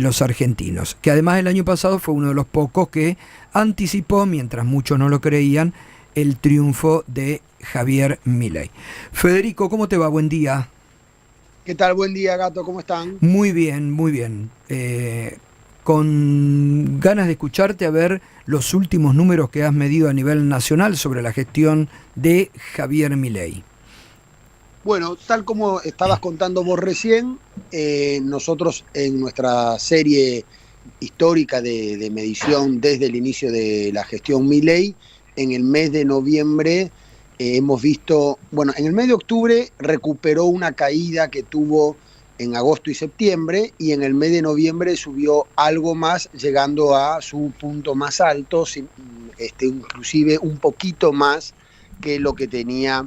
los argentinos, que además el año pasado fue uno de los pocos que anticipó, mientras muchos no lo creían, el triunfo de Javier Milei. Federico, ¿cómo te va? Buen día. ¿Qué tal? Buen día, Gato. ¿Cómo están? Muy bien, muy bien. Con ganas de escucharte a ver los últimos números que has medido a nivel nacional sobre la gestión de Javier Milei. Bueno, tal como estabas contando vos recién, nosotros en nuestra serie histórica de medición desde el inicio de la gestión Milei, en el mes de noviembre hemos visto, bueno, en el mes de octubre recuperó una caída que tuvo en agosto y septiembre, y en el mes de noviembre subió algo más, llegando a su punto más alto, inclusive un poquito más que lo que tenía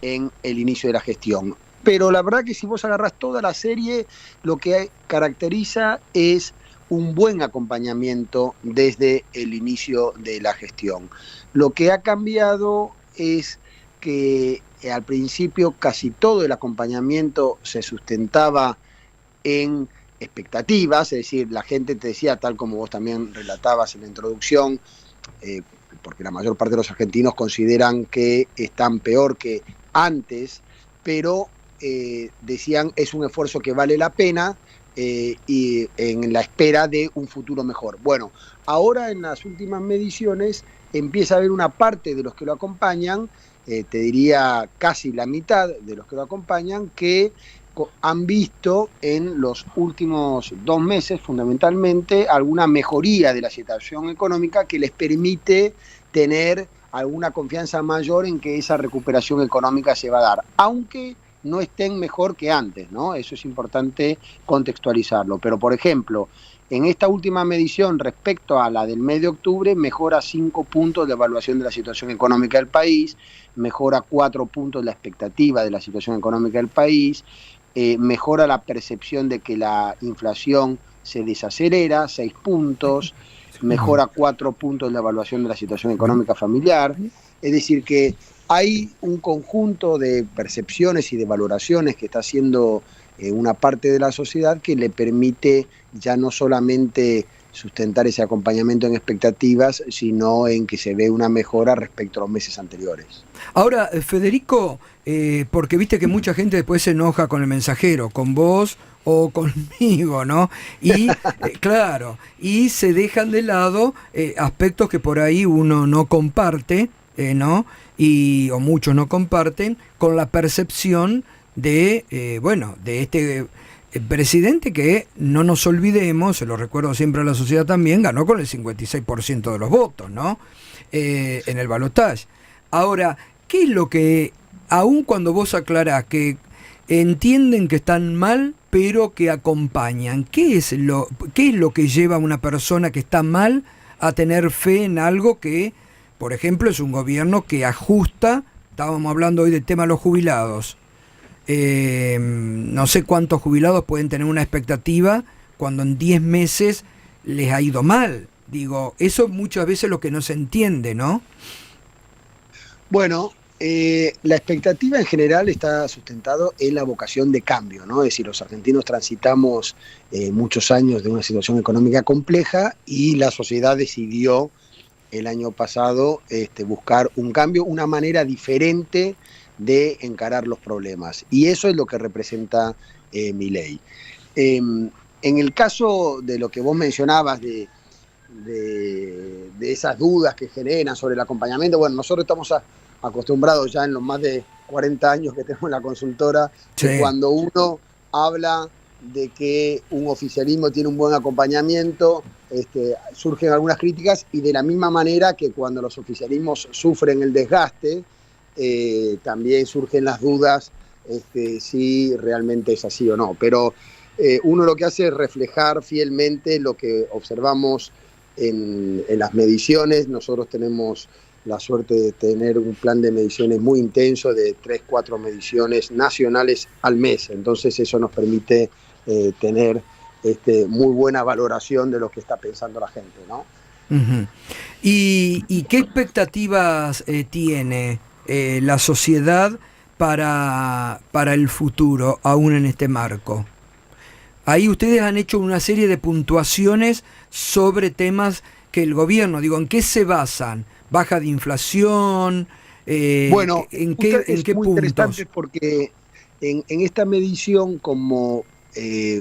en el inicio de la gestión. Pero la verdad que si vos agarrás toda la serie, lo que caracteriza es un buen acompañamiento desde el inicio de la gestión. Lo que ha cambiado es que al principio casi todo el acompañamiento se sustentaba en expectativas, es decir, la gente te decía, tal como vos también relatabas en la introducción, porque la mayor parte de los argentinos consideran que están peor que antes, pero decían es un esfuerzo que vale la pena, y en la espera de un futuro mejor. Bueno, ahora en las últimas mediciones empieza a haber una parte de los que lo acompañan, te diría casi la mitad de los que lo acompañan, que han visto en los últimos 2 meses fundamentalmente alguna mejoría de la situación económica que les permite tener alguna confianza mayor en que esa recuperación económica se va a dar, aunque no estén mejor que antes, ¿no? Eso es importante contextualizarlo. Pero, por ejemplo, en esta última medición respecto a la del mes de octubre, mejora 5 puntos la evaluación de la situación económica del país, mejora 4 puntos la expectativa de la situación económica del país, mejora la percepción de que la inflación se desacelera, 6 puntos, mejora 4 puntos la evaluación de la situación económica familiar. Es decir, que hay un conjunto de percepciones y de valoraciones que está haciendo una parte de la sociedad que le permite ya no solamente sustentar ese acompañamiento en expectativas, sino en que se ve una mejora respecto a los meses anteriores. Ahora, Federico, porque viste que mucha gente después se enoja con el mensajero, con vos o conmigo, ¿no? Y claro, y se dejan de lado aspectos que por ahí uno no comparte, ¿no? O muchos no comparten, con la percepción de, bueno, de este presidente que, no nos olvidemos, se lo recuerdo siempre a la sociedad también, ganó con el 56% de los votos, ¿no? En el balotaje. Ahora, ¿qué es lo que, aun cuando vos aclarás que entienden que están mal, pero que acompañan, qué es lo que lleva a una persona que está mal a tener fe en algo que, por ejemplo, es un gobierno que ajusta? Estábamos hablando hoy del tema de los jubilados. No sé cuántos jubilados pueden tener una expectativa cuando en 10 meses les ha ido mal. Digo, eso muchas veces es lo que no se entiende, ¿no? Bueno, la expectativa en general está sustentado en la vocación de cambio, ¿no? Es decir, los argentinos transitamos muchos años de una situación económica compleja, y la sociedad decidió el año pasado buscar un cambio, una manera diferente de encarar los problemas. Y eso es lo que representa Milei. En el caso de lo que vos mencionabas de esas dudas que generan sobre el acompañamiento, bueno, nosotros estamos acostumbrados ya en los más de 40 años que tenemos en la consultora, Sí. que cuando uno habla de que un oficialismo tiene un buen acompañamiento, surgen algunas críticas, y de la misma manera que cuando los oficialismos sufren el desgaste, también surgen las dudas si realmente es así o no. Pero uno lo que hace es reflejar fielmente lo que observamos en las mediciones. Nosotros tenemos la suerte de tener un plan de mediciones muy intenso, de 3-4 mediciones nacionales al mes. Entonces eso nos permite tener muy buena valoración de lo que está pensando la gente, ¿no? Uh-huh. ¿Y qué expectativas tiene la sociedad para el futuro, aún en este marco? ahí ustedes han hecho una serie de puntuaciones sobre temas que el gobierno, digo, ¿en qué se basan? ¿Baja de inflación? Bueno, ¿En es qué muy puntos? interesante porque en esta medición, como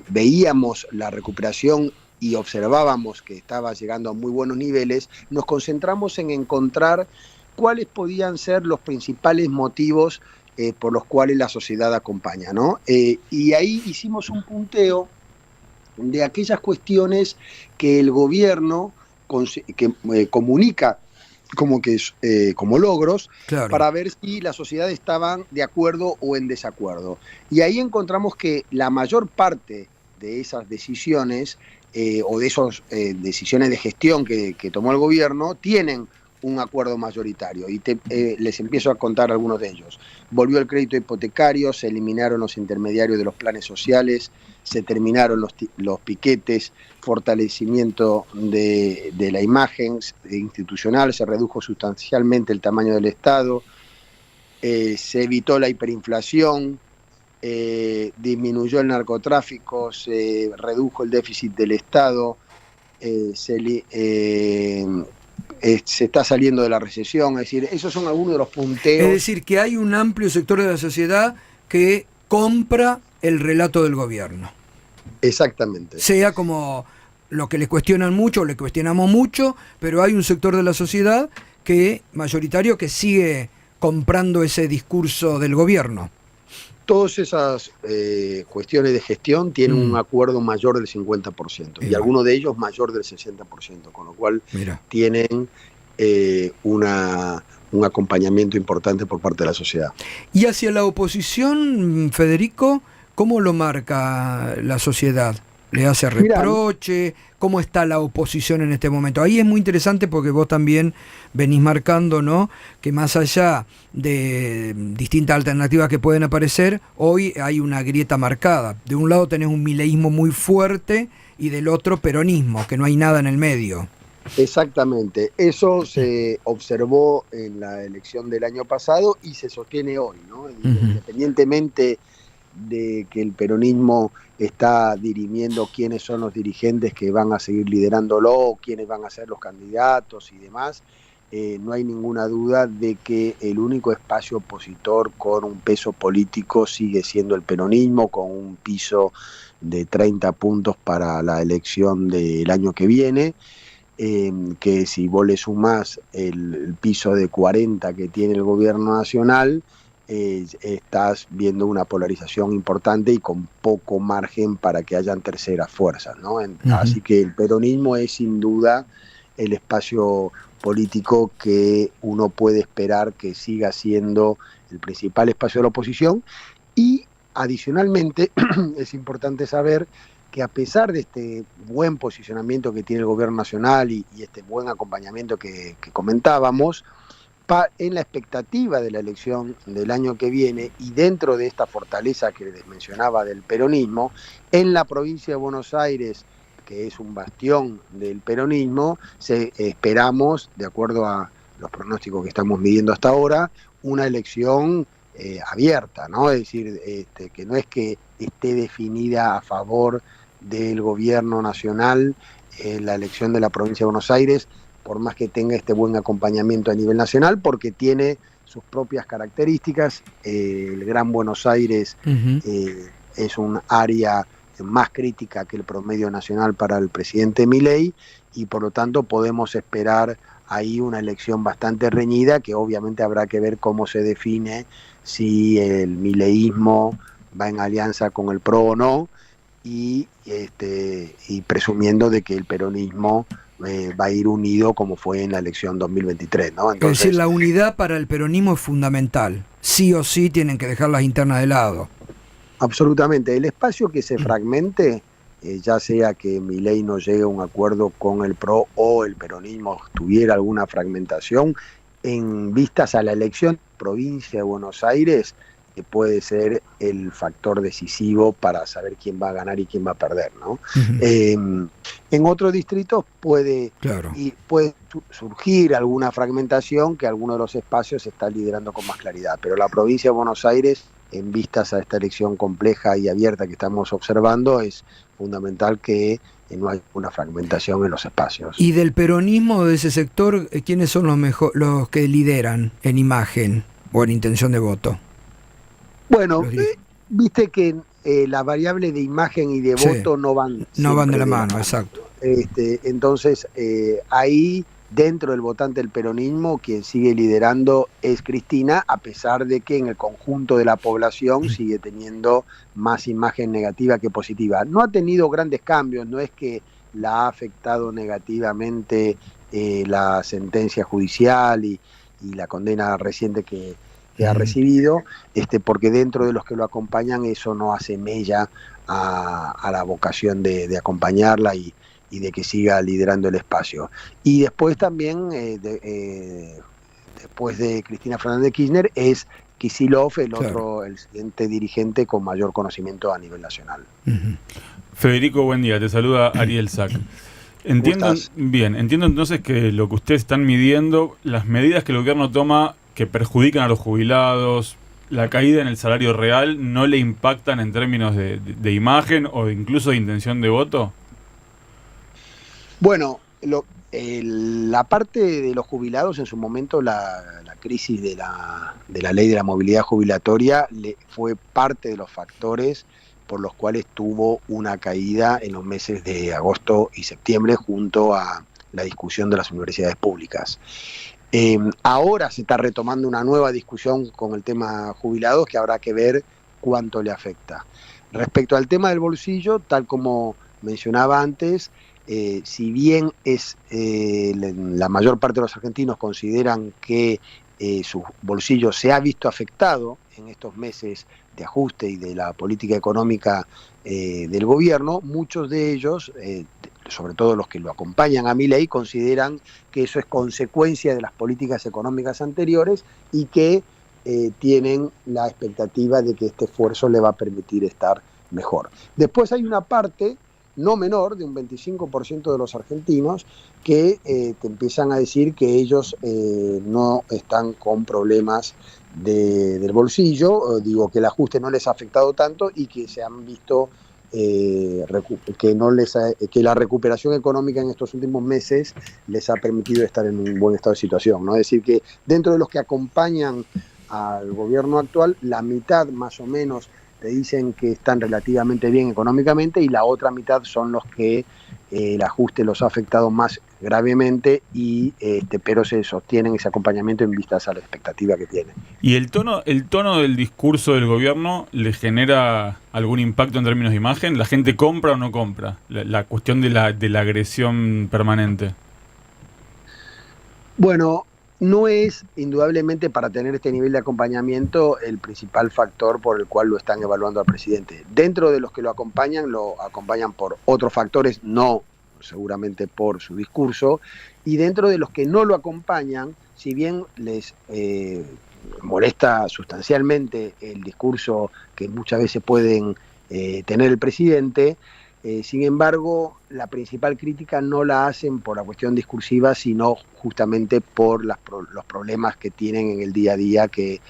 veíamos la recuperación y observábamos que estaba llegando a muy buenos niveles, nos concentramos en encontrar cuáles podían ser los principales motivos por los cuales la sociedad acompaña, ¿no? Y ahí hicimos un punteo de aquellas cuestiones que el gobierno comunica como logros, Claro. para ver si la sociedad estaban de acuerdo o en desacuerdo. Y ahí encontramos que la mayor parte de esas decisiones o de esas decisiones de gestión que tomó el gobierno tienen un acuerdo mayoritario. Y les empiezo a contar algunos de ellos. Volvió el crédito hipotecario, se eliminaron los intermediarios de los planes sociales, se terminaron los piquetes, fortalecimiento de la imagen institucional, se redujo sustancialmente el tamaño del Estado, se evitó la hiperinflación, disminuyó el narcotráfico, se redujo el déficit del Estado, se está saliendo de la recesión. Es decir, esos son algunos de los Es punteos. decir, que hay un amplio sector de la sociedad que compra el relato del gobierno. Exactamente. Sea como lo que le cuestionan mucho, le cuestionamos mucho, pero hay un sector de la sociedad que mayoritario que sigue comprando ese discurso del gobierno. Todas esas cuestiones de gestión tienen un acuerdo mayor del 50% y algunos de ellos mayor del 60%, con lo cual tienen un acompañamiento importante por parte de la sociedad. Y hacia la oposición, Federico, ¿cómo lo marca la sociedad? ¿Le hace reproche? ¿Cómo está la oposición en este momento? Ahí es muy interesante porque vos también venís marcando, ¿no?, que más allá de distintas alternativas que pueden aparecer, hoy hay una grieta marcada. De un lado tenés un mileísmo muy fuerte y del otro peronismo, que no hay nada en el medio. Exactamente, eso se observó en la elección del año pasado y se sostiene hoy, ¿no? Independientemente de que el peronismo está dirimiendo quiénes son los dirigentes que van a seguir liderándolo, quiénes van a ser los candidatos y demás, no hay ninguna duda de que el único espacio opositor con un peso político sigue siendo el peronismo, con un piso de 30 puntos para la elección del año que viene. Que si vos le sumás el piso de 40 que tiene el gobierno nacional, estás viendo una polarización importante y con poco margen para que hayan terceras fuerzas, ¿no? Así que el peronismo es sin duda el espacio político que uno puede esperar que siga siendo el principal espacio de la oposición. Y adicionalmente es importante saber que a pesar de este buen posicionamiento que tiene el gobierno nacional y este buen acompañamiento que comentábamos, en la expectativa de la elección del año que viene y dentro de esta fortaleza que les mencionaba del peronismo, en la provincia de Buenos Aires, que es un bastión del peronismo, esperamos, de acuerdo a los pronósticos que estamos midiendo hasta ahora, una elección abierta, ¿no? Es decir, que no es que esté definida a favor del gobierno nacional en la elección de la provincia de Buenos Aires, por más que tenga este buen acompañamiento a nivel nacional, porque tiene sus propias características. El Gran Buenos Aires es un área más crítica que el promedio nacional para el presidente Milei, y por lo tanto podemos esperar ahí una elección bastante reñida, que obviamente habrá que ver cómo se define, si el mileísmo va en alianza con el PRO o no, y presumiendo de que el peronismo va a ir unido como fue en la elección 2023, ¿no? Entonces, es decir, la unidad para el peronismo es fundamental. Sí o sí tienen que dejar las internas de lado. Absolutamente. El espacio que se fragmente, ya sea que Milei no llegue a un acuerdo con el PRO o el peronismo tuviera alguna fragmentación, en vistas a la elección provincia de Buenos Aires, puede ser el factor decisivo para saber quién va a ganar y quién va a perder, ¿no? En otros distritos puede surgir alguna fragmentación, que alguno de los espacios se está liderando con más claridad, pero la provincia de Buenos Aires, en vistas a esta elección compleja y abierta que estamos observando, es fundamental que no haya una fragmentación en los espacios. Y del peronismo, de ese sector, ¿quiénes son los que lideran en imagen o en intención de voto? Bueno, viste que la variable de imagen y de voto no van de la mano, exacto. Entonces, ahí dentro del votante del peronismo, quien sigue liderando es Cristina, a pesar de que en el conjunto de la población sigue teniendo más imagen negativa que positiva. No ha tenido grandes cambios, no es que la ha afectado negativamente la sentencia judicial y la condena reciente que ha recibido, porque dentro de los que lo acompañan eso no hace mella a la vocación de acompañarla y de que siga liderando el espacio. Y después también, después de Cristina Fernández de Kirchner, es Kicillof el siguiente dirigente con mayor conocimiento a nivel nacional. Federico, buen día, te saluda Ariel Sack. Entiendo entonces que lo que ustedes están midiendo, las medidas que el gobierno toma que perjudican a los jubilados, la caída en el salario real, ¿no le impactan en términos de imagen o incluso de intención de voto? Bueno, la parte de los jubilados, en su momento la crisis de la ley de la movilidad jubilatoria fue parte de los factores por los cuales tuvo una caída en los meses de agosto y septiembre junto a la discusión de las universidades públicas. Ahora se está retomando una nueva discusión con el tema jubilados que habrá que ver cuánto le afecta. Respecto al tema del bolsillo, tal como mencionaba antes, si bien la mayor parte de los argentinos consideran que su bolsillo se ha visto afectado en estos meses de ajuste y de la política económica del gobierno, muchos de ellos, sobre todo los que lo acompañan a Milei, consideran que eso es consecuencia de las políticas económicas anteriores y que tienen la expectativa de que este esfuerzo le va a permitir estar mejor. Después hay una parte no menor, de un 25% de los argentinos, que te empiezan a decir que ellos no están con problemas del bolsillo, digo que el ajuste no les ha afectado tanto y que se han visto que la recuperación económica en estos últimos meses les ha permitido estar en un buen estado de situación, ¿no? Es decir, que dentro de los que acompañan al gobierno actual, la mitad más o menos te dicen que están relativamente bien económicamente y la otra mitad son los que el ajuste los ha afectado más gravemente pero se sostienen ese acompañamiento en vistas a la expectativa que tienen. ¿Y el tono del discurso del gobierno le genera algún impacto en términos de imagen? ¿La gente compra o no compra? La cuestión de la agresión permanente. Bueno, no es indudablemente para tener este nivel de acompañamiento el principal factor por el cual lo están evaluando al presidente. Dentro de los que lo acompañan por otros factores, no seguramente por su discurso, y dentro de los que no lo acompañan, si bien les molesta sustancialmente el discurso que muchas veces pueden tener el presidente, sin embargo, la principal crítica no la hacen por la cuestión discursiva, sino justamente por los problemas que tienen en el día a día que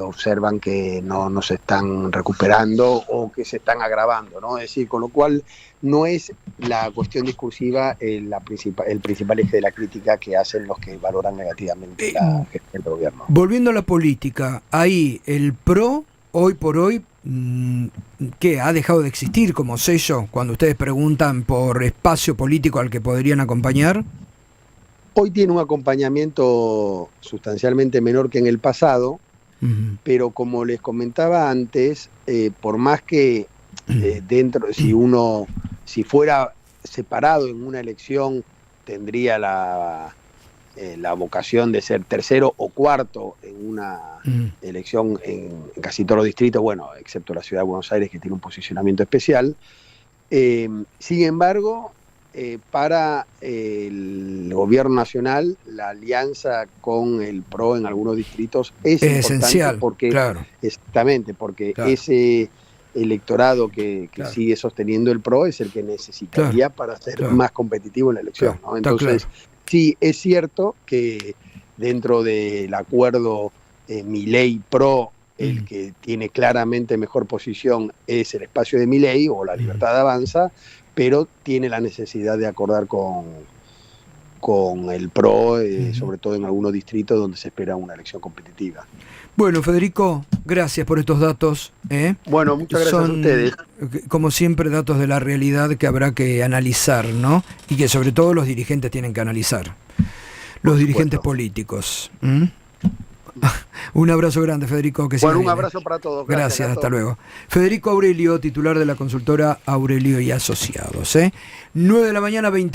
observan que no se están recuperando o que se están agravando, ¿no? Es decir, con lo cual no es la cuestión discursiva el principal eje de la crítica que hacen los que valoran negativamente la gestión del gobierno. Volviendo a la política, ahí el PRO, hoy por hoy, ¿qué? ¿Ha dejado de existir como sello cuando ustedes preguntan por espacio político al que podrían acompañar? Hoy tiene un acompañamiento sustancialmente menor que en el pasado, pero como les comentaba antes, por más que si fuera separado en una elección, tendría la vocación de ser tercero o cuarto en una elección en casi todos los distritos, bueno, excepto la ciudad de Buenos Aires, que tiene un posicionamiento especial. Sin embargo, para el gobierno nacional, la alianza con el PRO en algunos distritos es esencial, porque, claro. Exactamente, porque claro, ese electorado que claro, sigue sosteniendo el PRO es el que necesitaría claro, para ser claro, más competitivo en la elección, claro, ¿no? Entonces, claro, sí, es cierto que dentro del acuerdo Milei PRO el que tiene claramente mejor posición es el espacio de Milei o la Libertad de Avanza, pero tiene la necesidad de acordar con el PRO, sobre todo en algunos distritos donde se espera una elección competitiva. Bueno, Federico, gracias por estos datos. Bueno, muchas gracias a ustedes. Como siempre, datos de la realidad que habrá que analizar, ¿no? Y que sobre todo los dirigentes tienen que analizar. Los dirigentes políticos. Un abrazo grande, Federico. Que un abrazo para todos. Gracias, hasta luego. Federico Aurelio, titular de la consultora Aurelio y Asociados. 9 de la mañana, 20.